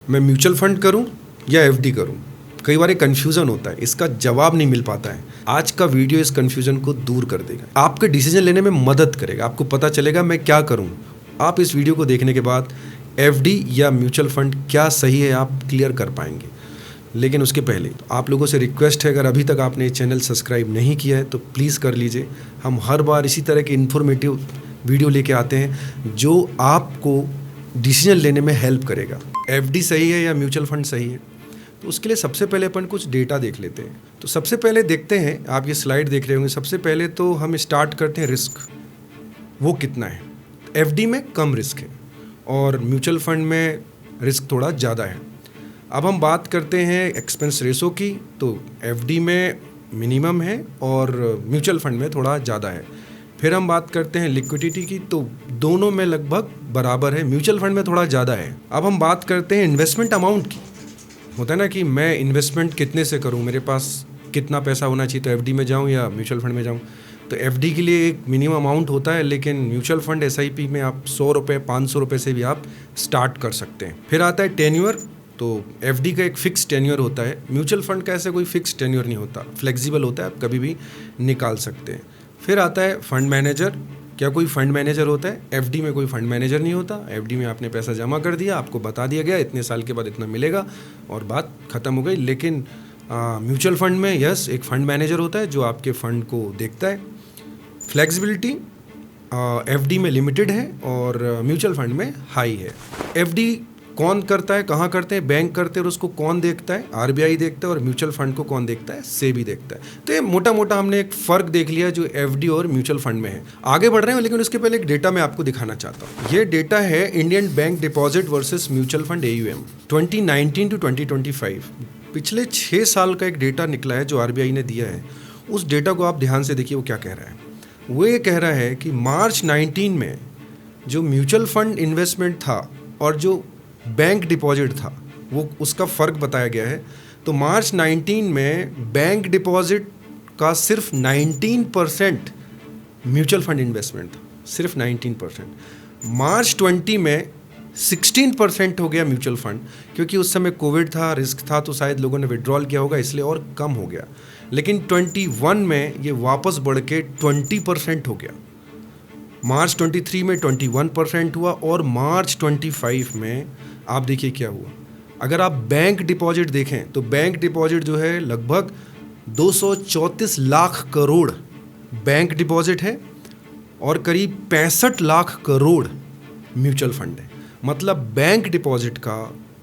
मैं mutual fund करूं या एफडी करूं? कई बार एक कन्फ्यूज़न होता है, इसका जवाब नहीं मिल पाता है। आज का वीडियो इस कन्फ्यूज़न को दूर कर देगा, आपके डिसीजन लेने में मदद करेगा, आपको पता चलेगा मैं क्या करूं। आप इस वीडियो को देखने के बाद एफडी या म्यूचुअल फंड क्या सही है आप क्लियर कर पाएंगे। लेकिन उसके पहले आप लोगों से रिक्वेस्ट है, अगर अभी तक आपने चैनल सब्सक्राइब नहीं किया है तो प्लीज़ कर लीजिए। हम हर बार इसी तरह के इन्फॉर्मेटिव वीडियो लेके आते हैं जो आपको डिसीजन लेने में हेल्प करेगा। एफडी सही है या म्यूचुअल फंड सही है, तो उसके लिए सबसे पहले अपन कुछ डेटा देख लेते हैं। तो सबसे पहले देखते हैं, आप ये स्लाइड देख रहे होंगे। सबसे पहले तो हम स्टार्ट करते हैं रिस्क, वो कितना है। एफडी में कम रिस्क है और म्यूचुअल फंड में रिस्क थोड़ा ज़्यादा है। अब हम बात करते हैं एक्सपेंस रेशो की, तो एफडी में मिनिमम है और म्यूचुअल फंड में थोड़ा ज़्यादा है। फिर हम बात करते हैं लिक्विडिटी की, तो दोनों में लगभग बराबर है, म्यूचुअल फंड में थोड़ा ज़्यादा है। अब हम बात करते हैं इन्वेस्टमेंट अमाउंट की। होता है ना कि मैं इन्वेस्टमेंट कितने से करूं, मेरे पास कितना पैसा होना चाहिए, तो एफडी में जाऊं या म्यूचुअल फंड में जाऊं। तो एफडी के लिए एक मिनिमम अमाउंट होता है, लेकिन म्यूचुअल फंड एसआईपी में आप 100 रुपये 500 रुपये से भी आप स्टार्ट कर सकते हैं। फिर आता है टेन्योर, तो एफडी का एक फ़िक्स टेन्योर होता है, म्यूचुअल फंड का ऐसे कोई फ़िक्स टेन्योर नहीं होता, फ्लेक्सिबल होता है, आप कभी भी निकाल सकते हैं। फिर आता है फंड मैनेजर। क्या कोई फंड मैनेजर होता है? एफडी में कोई फंड मैनेजर नहीं होता। एफडी में आपने पैसा जमा कर दिया, आपको बता दिया गया इतने साल के बाद इतना मिलेगा और बात ख़त्म हो गई। लेकिन म्यूचुअल फंड में यस, एक फंड मैनेजर होता है जो आपके फ़ंड को देखता है। फ्लेक्सिबिलिटी एफडी में लिमिटेड है और म्यूचुअल फंड में हाई है। एफडी कौन करता है, कहाँ करते हैं? बैंक करते हैं और उसको कौन देखता है? आरबीआई देखता है। और म्यूचुअल फंड को कौन देखता है? सेबी देखता है। तो ये मोटा मोटा हमने एक फ़र्क देख लिया जो एफडी और म्यूचुअल फंड में है। आगे बढ़ रहे हैं, लेकिन उसके पहले एक डेटा मैं आपको दिखाना चाहता हूँ। ये डेटा है Indian bank deposit versus mutual fund AUM 2019 to 2025। पिछले 6 साल का एक डेटा निकला है जो आरबीआई ने दिया है। उस डेटा को आप ध्यान से देखिए, वो क्या कह रहा है। वो ये कह रहा है कि मार्च 19 में जो म्यूचुअल फंड इन्वेस्टमेंट था और जो बैंक डिपॉजिट था, वो उसका फ़र्क बताया गया है। तो मार्च 19 में बैंक डिपॉजिट का सिर्फ 19% म्यूचुअल फंड इन्वेस्टमेंट था, सिर्फ 19%। मार्च 20 में 16% हो गया म्यूचुअल फंड, क्योंकि उस समय कोविड था, रिस्क था, तो शायद लोगों ने विड्रॉल किया होगा, इसलिए और कम हो गया। लेकिन 21 में ये वापस बढ़ के 20% हो गया। मार्च 23 में 21% हुआ और मार्च 25 में आप देखिए क्या हुआ। अगर आप बैंक डिपॉजिट देखें तो बैंक डिपॉजिट जो है लगभग 234 लाख करोड़ बैंक डिपॉजिट है और करीब 65 लाख करोड़ म्यूचुअल फंड है। मतलब बैंक डिपॉजिट का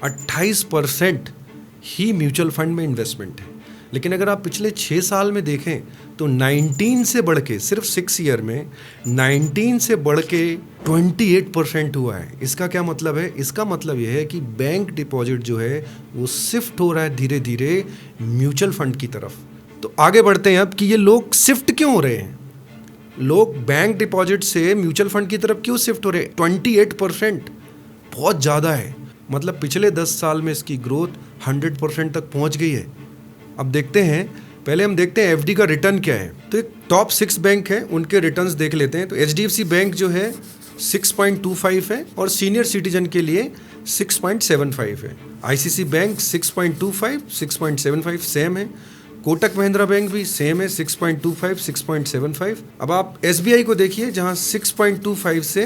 28% ही म्यूचुअल फंड में इन्वेस्टमेंट है। लेकिन अगर आप पिछले 6 साल में देखें तो 19 से बढ़ के, सिर्फ 6 ईयर में 19 से बढ़ के 28% हुआ है। इसका क्या मतलब है? इसका मतलब यह है कि बैंक डिपॉजिट जो है वो शिफ्ट हो रहा है धीरे धीरे म्यूचुअल फंड की तरफ। तो आगे बढ़ते हैं अब कि ये लोग शिफ्ट क्यों हो रहे हैं, लोग बैंक डिपॉजिट से म्यूचुअल फंड की तरफ क्यों शिफ्ट हो रहे हैं। 28% बहुत ज़्यादा है। मतलब पिछले 10 साल में इसकी ग्रोथ 100% तक पहुँच गई है। अब देखते हैं, पहले हम देखते हैं एफडी का रिटर्न क्या है। तो एक टॉप 6 बैंक है, उनके रिटर्न्स देख लेते हैं। तो एचडीएफसी बैंक जो है 6.25 है और सीनियर सिटीजन के लिए 6.75 है। आईसीसी बैंक 6.25, 6.75 सेम है। कोटक महिंद्रा बैंक भी सेम है, 6.25, 6.75। अब आप एसबीआई को देखिए जहां 6.25 से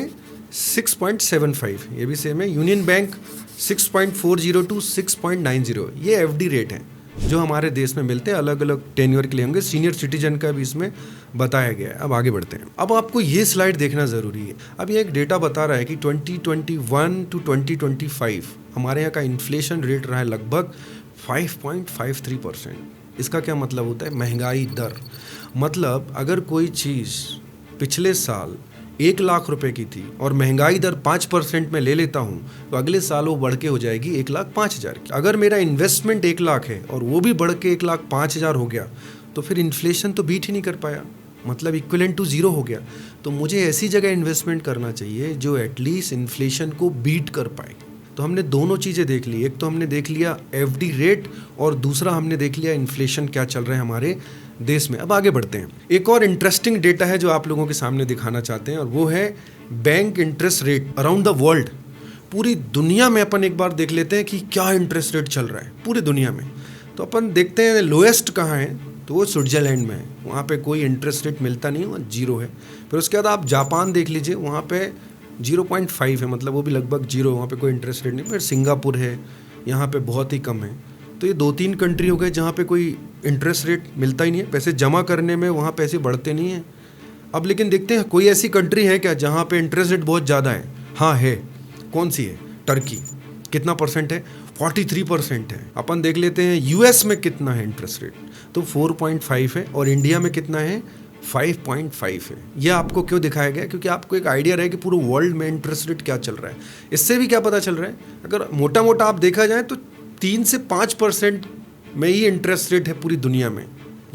6.75, ये भी सेम है। यूनियन बैंक 6.40 टू 6.90, ये एफडी रेट है जो हमारे देश में मिलते हैं। अलग अलग टेन्योर के लिए होंगे। सीनियर सिटीजन का भी इसमें बताया गया है। अब आगे बढ़ते हैं। अब आपको ये स्लाइड देखना ज़रूरी है। अब ये एक डेटा बता रहा है कि 2021 टू 2025 हमारे यहाँ का इन्फ्लेशन रेट रहा है लगभग 5.53%। इसका क्या मतलब होता है? महंगाई दर। मतलब अगर कोई चीज़ पिछले साल 1 लाख रुपए की थी और महंगाई दर 5% में ले लेता हूँ, तो अगले साल वो बढ़ के हो जाएगी 1,05,000 की। अगर मेरा इन्वेस्टमेंट 1 लाख है और वो भी बढ़ के 1,05,000 हो गया, तो फिर इन्फ्लेशन तो बीट ही नहीं कर पाया, मतलब इक्विवेलेंट टू ज़ीरो हो गया। तो मुझे ऐसी जगह इन्वेस्टमेंट करना चाहिए जो एटलीस्ट इन्फ्लेशन को बीट कर पाए। तो हमने दोनों चीज़ें देख ली। एक तो हमने देख लिया एफडी रेट और दूसरा हमने देख लिया इन्फ्लेशन क्या चल रहा है हमारे देश में। अब आगे बढ़ते हैं। एक और इंटरेस्टिंग डेटा है जो आप लोगों के सामने दिखाना चाहते हैं और वो है bank interest rate around the world. पूरी दुनिया में अपन एक बार देख लेते हैं कि क्या इंटरेस्ट रेट चल रहा है पूरी दुनिया में। तो अपन देखते हैं लोएस्ट कहाँ है, तो वो स्विट्ज़रलैंड में है। वहाँ पे कोई इंटरेस्ट रेट मिलता नहीं, वहाँ 0 है। फिर उसके बाद आप जापान देख लीजिए, वहाँ पे 0.5 है, मतलब वो भी लगभग 0, वहाँ पे कोई इंटरेस्ट रेट नहीं। फिर सिंगापुर है, यहाँ पे बहुत ही कम है। तो ये 2-3 कंट्री हो गए जहाँ पे कोई इंटरेस्ट रेट मिलता ही नहीं है। पैसे जमा करने में वहाँ पैसे बढ़ते नहीं हैं। अब लेकिन देखते हैं कोई ऐसी कंट्री है क्या जहाँ पे इंटरेस्ट रेट बहुत ज़्यादा है? हाँ है। कौन सी है? टर्की। कितना परसेंट है? 43% है। अपन देख लेते हैं यूएस में कितना है इंटरेस्ट रेट, तो 4.5 है, और इंडिया में कितना है? 5.5 है। यह आपको क्यों दिखाया गया? क्योंकि आपको एक आइडिया रहे कि पूरे वर्ल्ड में इंटरेस्ट रेट क्या चल रहा है। इससे भी क्या पता चल रहा है, अगर मोटा मोटा आप देखा जाए तो 3 से 5% में ही इंटरेस्ट रेट है पूरी दुनिया में।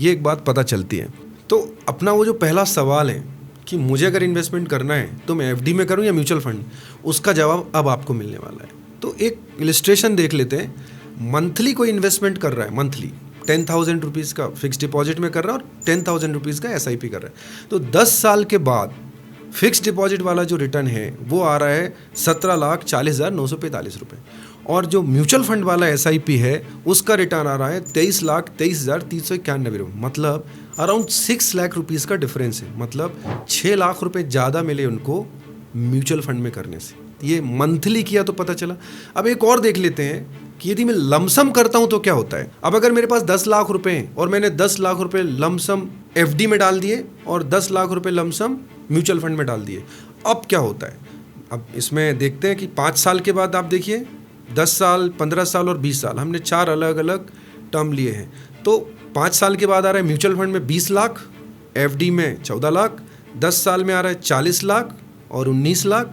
ये एक बात पता चलती है। तो अपना वो जो पहला सवाल है कि मुझे अगर इन्वेस्टमेंट करना है तो मैं एफडी में करूं या म्यूचुअल फंड, उसका जवाब अब आपको मिलने वाला है। तो एक इलस्ट्रेशन देख लेते हैं। मंथली कोई इन्वेस्टमेंट कर रहा है, मंथली 10,000 रुपीज़ का फिक्स डिपॉजिट में कर रहा है और 10,000 रुपीज़ का एसआईपी कर रहा है। तो 10 साल के बाद फिक्स डिपॉजिट वाला जो रिटर्न है वो आ रहा है 17,40,945 रुपये, और जो म्यूचुअल फंड वाला एसआईपी है उसका रिटर्न आ रहा है 23,23,391 रुपये। मतलब अराउंड 6 लाख रुपीज़ का डिफरेंस है। मतलब 6 लाख रुपए ज़्यादा मिले उनको म्यूचुअल फंड में करने से। ये मंथली किया तो पता चला। अब एक और देख लेते हैं कि यदि मैं लमसम करता हूं तो क्या होता है। अब अगर मेरे पास 10 लाख रुपए हैं और मैंने 10 लाख रुपए लमसम एफडी में डाल दिए और 10 लाख रुपए लमसम म्यूचुअल फंड में डाल दिए, अब क्या होता है? अब इसमें देखते हैं कि 5 साल के बाद आप देखिए, 10 साल, 15 साल और 20 साल, हमने 4 अलग अलग टर्म लिए हैं। तो 5 साल के बाद आ रहा है म्यूचुअल फंड में 20 लाख, एफडी में 14 लाख, 10 साल में आ रहा है 40 लाख और 19 लाख,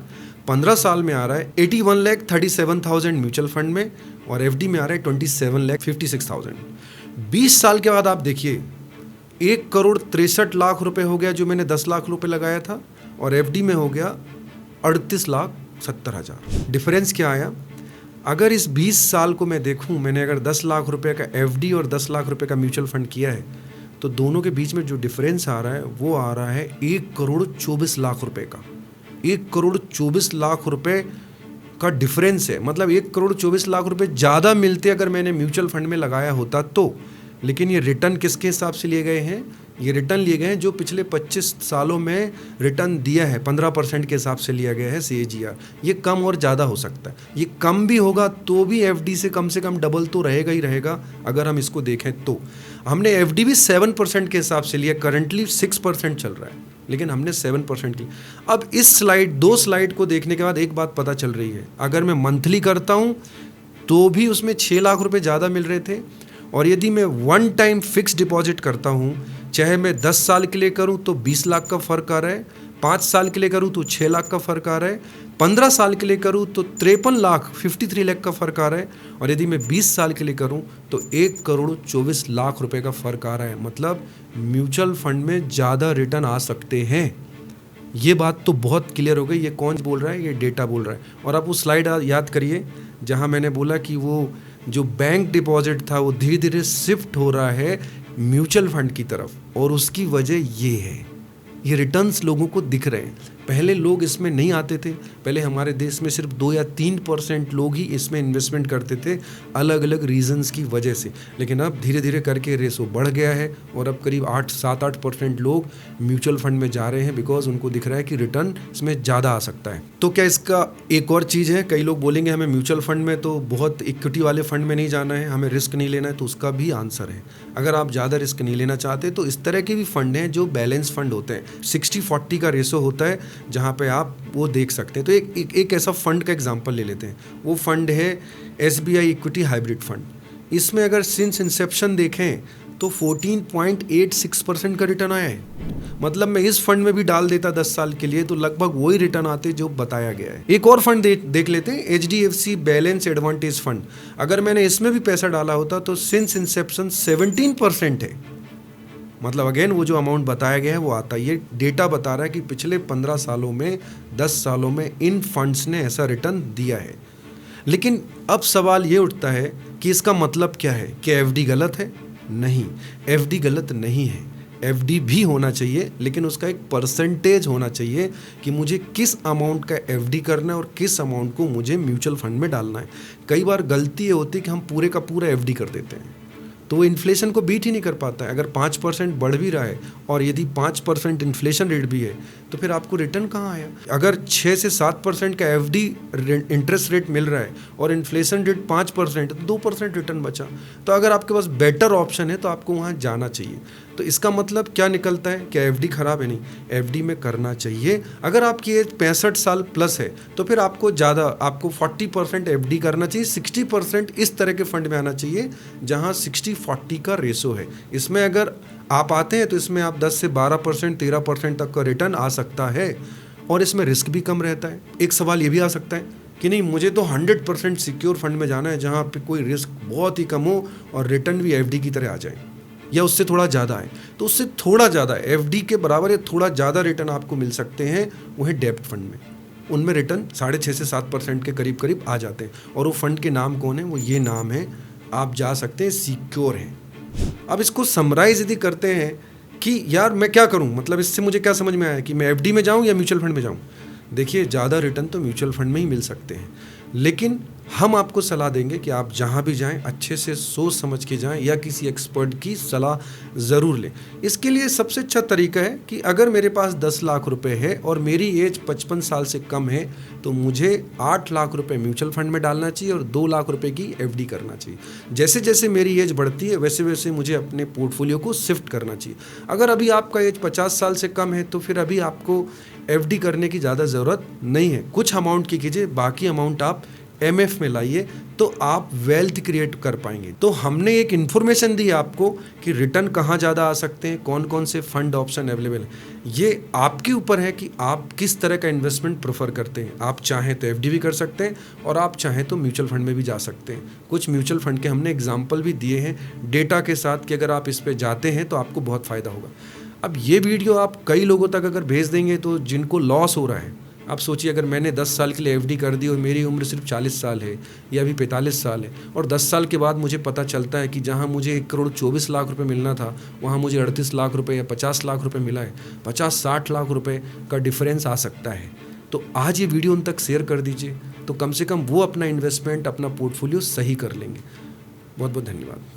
15 साल में आ रहा है 81,37,000 म्यूचुअल फंड में, और एफडी में आ रहा है 27,56,000। 20 साल के बाद आप देखिए 1,63,00,000 रुपए हो गया जो मैंने 10 लाख रुपए लगाया था, और एफडी में हो गया 38,70,000। डिफरेंस क्या आया? अगर इस 20 साल को मैं देखूं, मैंने अगर 10 लाख रुपए का एफडी और 10 लाख रुपए का म्यूचुअल फंड किया है, तो दोनों के बीच में जो डिफरेंस आ रहा है वो आ रहा है 1,24,00,000 रुपए का। 1,24,00,000 रुपए का डिफरेंस है। मतलब 1,24,00,000 रुपए ज़्यादा मिलते अगर मैंने म्यूचुअल फंड में लगाया होता तो। लेकिन ये रिटर्न किसके हिसाब से लिए गए हैं? ये रिटर्न लिए गए हैं जो पिछले 25 सालों में रिटर्न दिया है, 15% के हिसाब से लिया गया है CAGR। ये कम और ज़्यादा हो सकता है। ये कम भी होगा तो भी एफडी से कम डबल तो रहेगा ही रहेगा अगर हम इसको देखें तो। हमने एफडी भी 7% के हिसाब से लिया, करंटली 6% चल रहा है, लेकिन हमने 7% की। अब इस दो स्लाइड को देखने के बाद एक बात पता चल रही है, अगर मैं मंथली करता हूँ तो भी उसमें 6 लाख रुपए ज़्यादा मिल रहे थे, और यदि मैं वन टाइम फिक्स डिपॉजिट करता हूँ, चाहे मैं 10 साल के लिए करूँ तो 20 लाख का फ़र्क आ रहा है, 5 साल के लिए करूँ तो 6 लाख का फ़र्क आ रहा है, 15 साल के लिए करूँ तो 53 लाख 53 लाख का फ़र्क आ रहा है, और यदि मैं 20 साल के लिए करूँ तो 1,24,00,000 रुपए का फ़र्क आ रहा है। मतलब म्यूचुअल फंड में ज़्यादा रिटर्न आ सकते हैं। ये बात तो बहुत क्लियर हो गई। ये कौन बोल रहा है? ये डेटा बोल रहा है। और आप वो स्लाइड याद करिए जहाँ मैंने बोला कि वो जो बैंक डिपॉजिट था वो धीरे धीरे शिफ्ट हो रहा है म्यूचुअल फंड की तरफ, और उसकी वजह ये है, ये रिटर्न्स लोगों को दिख रहे हैं। पहले लोग इसमें नहीं आते थे। पहले हमारे देश में सिर्फ 2 या 3% लोग ही इसमें इन्वेस्टमेंट करते थे, अलग अलग रीजंस की वजह से। लेकिन अब धीरे धीरे करके रेशो बढ़ गया है, और अब करीब 7-8% लोग म्यूचुअल फंड में जा रहे हैं, बिकॉज उनको दिख रहा है कि रिटर्न इसमें ज़्यादा आ सकता है। तो क्या इसका एक और चीज़ है, कई लोग बोलेंगे हमें म्यूचुअल फंड में तो बहुत इक्विटी वाले फंड में नहीं जाना है, हमें रिस्क नहीं लेना है। तो उसका भी आंसर है, अगर आप ज़्यादा रिस्क नहीं लेना चाहते तो इस तरह के भी फंड हैं जो बैलेंस फंड होते हैं। 60-40 का रेशो होता है जहाँ पे आप वो देख सकते हैं। तो एक ऐसा फंड का एग्जांपल ले लेते हैं। वो फंड है SBI इक्विटी हाइब्रिड फंड। इसमें अगर सिंस इंसेप्शन देखें तो 14.86% का रिटर्न आया है। मतलब मैं इस फंड में भी डाल देता 10 साल के लिए तो लगभग वही रिटर्न आते जो बताया गया है। एक और फंड देख लेते हैं, HDFC बैलेंस एडवांटेज फंड। अगर मैंने इसमें भी पैसा डाला होता तो सिंस इंसेप्शन 17% है। मतलब अगेन वो जो अमाउंट बताया गया है वो आता है। ये डेटा बता रहा है कि पिछले 15 सालों में, 10 सालों में इन फंड्स ने ऐसा रिटर्न दिया है। लेकिन अब सवाल ये उठता है कि इसका मतलब क्या है? कि एफडी गलत है? नहीं, एफडी गलत नहीं है। एफडी भी होना चाहिए, लेकिन उसका एक परसेंटेज होना चाहिए कि मुझे किस अमाउंट का एफडी करना है और किस अमाउंट को मुझे म्यूचुअल फंड में डालना है। कई बार गलती ये होती है कि हम पूरे का पूरा एफडी कर देते हैं, तो वो इन्फ्लेशन को बीट ही नहीं कर पाता है। अगर 5% बढ़ भी रहा है और यदि 5% इन्फ्लेशन रेट भी है, तो फिर आपको रिटर्न कहाँ आया? अगर 6 से 7% का एफडी इंटरेस्ट रेट मिल रहा है और इन्फ्लेशन रेट 5%, तो 2% रिटर्न बचा। तो अगर आपके पास बेटर ऑप्शन है तो आपको वहाँ जाना चाहिए। तो इसका मतलब क्या निकलता है? क्या एफडी खराब है? नहीं, एफडी में करना चाहिए। अगर आपकी एज 65 साल प्लस है तो फिर आपको 40% एफडी करना चाहिए, 60% इस तरह के फंड में आना चाहिए जहां 60-40 का रेशो है। इसमें अगर आप आते हैं तो इसमें आप 10 से 12%, 13% तक का रिटर्न आ सकता है और इसमें रिस्क भी कम रहता है। एक सवाल ये भी आ सकता है कि नहीं, मुझे तो 100% सिक्योर फंड में जाना है जहाँ पे कोई रिस्क बहुत ही कम हो और रिटर्न भी एफडी की तरह आ जाए या उससे थोड़ा ज़्यादा है। तो उससे थोड़ा ज़्यादा एफडी के बराबर या थोड़ा ज़्यादा रिटर्न आपको मिल सकते हैं, वो है डेब्ट फंड में। उनमें रिटर्न 6.5 से 7% के करीब करीब आ जाते हैं। और वो फंड के नाम कौन है? वो ये नाम है, आप जा सकते हैं, सिक्योर हैं। अब इसको समराइज यदि करते हैं कि यार मैं क्या करूं, मतलब इससे मुझे क्या समझ में आया कि मैं एफडी में जाऊं या म्यूचुअल फंड में जाऊं। देखिए, ज़्यादा रिटर्न तो म्यूचुअल फंड में ही मिल सकते हैं, लेकिन हम आपको सलाह देंगे कि आप जहां भी जाएं अच्छे से सोच समझ के जाएं या किसी एक्सपर्ट की सलाह ज़रूर लें। इसके लिए सबसे अच्छा तरीका है कि अगर मेरे पास 10 लाख रुपए है और मेरी एज 55 साल से कम है, तो मुझे 8 लाख रुपए म्यूचुअल फंड में डालना चाहिए और 2 लाख रुपए की एफडी करना चाहिए। जैसे जैसे मेरी एज बढ़ती है वैसे वैसे मुझे अपने पोर्टफोलियो को शिफ्ट करना चाहिए। अगर अभी आपका एज 50 साल से कम है तो फिर अभी आपको एफडी करने की ज़्यादा ज़रूरत नहीं है। कुछ अमाउंट की कीजिए, बाकी अमाउंट आप एमएफ में लाइए, तो आप वेल्थ क्रिएट कर पाएंगे। तो हमने एक इन्फॉर्मेशन दी आपको कि रिटर्न कहाँ ज़्यादा आ सकते हैं, कौन कौन से फंड ऑप्शन अवेलेबल हैं। ये आपके ऊपर है कि आप किस तरह का इन्वेस्टमेंट प्रेफर करते हैं। आप चाहें तो एफडी भी कर सकते हैं और आप चाहें तो म्यूचुअल फंड में भी जा सकते हैं। कुछ म्यूचुअल फंड के हमने एग्जाम्पल भी दिए हैं डेटा के साथ कि अगर आप इस पर जाते हैं तो आपको बहुत फ़ायदा होगा। अब ये वीडियो आप कई लोगों तक अगर भेज देंगे तो जिनको लॉस हो रहा है, आप सोचिए अगर मैंने 10 साल के लिए एफडी कर दी और मेरी उम्र सिर्फ 40 साल है या अभी 45 साल है और 10 साल के बाद मुझे पता चलता है कि जहां मुझे 1,24,00,000 रुपए मिलना था वहां मुझे 38 लाख रुपए या 50 लाख रुपए मिला है, 50-60 लाख रुपए का डिफरेंस आ सकता है। तो आज ये वीडियो उन तक शेयर कर दीजिए, तो कम से कम वो अपना इन्वेस्टमेंट, अपना पोर्टफोलियो सही कर लेंगे। बहुत बहुत धन्यवाद।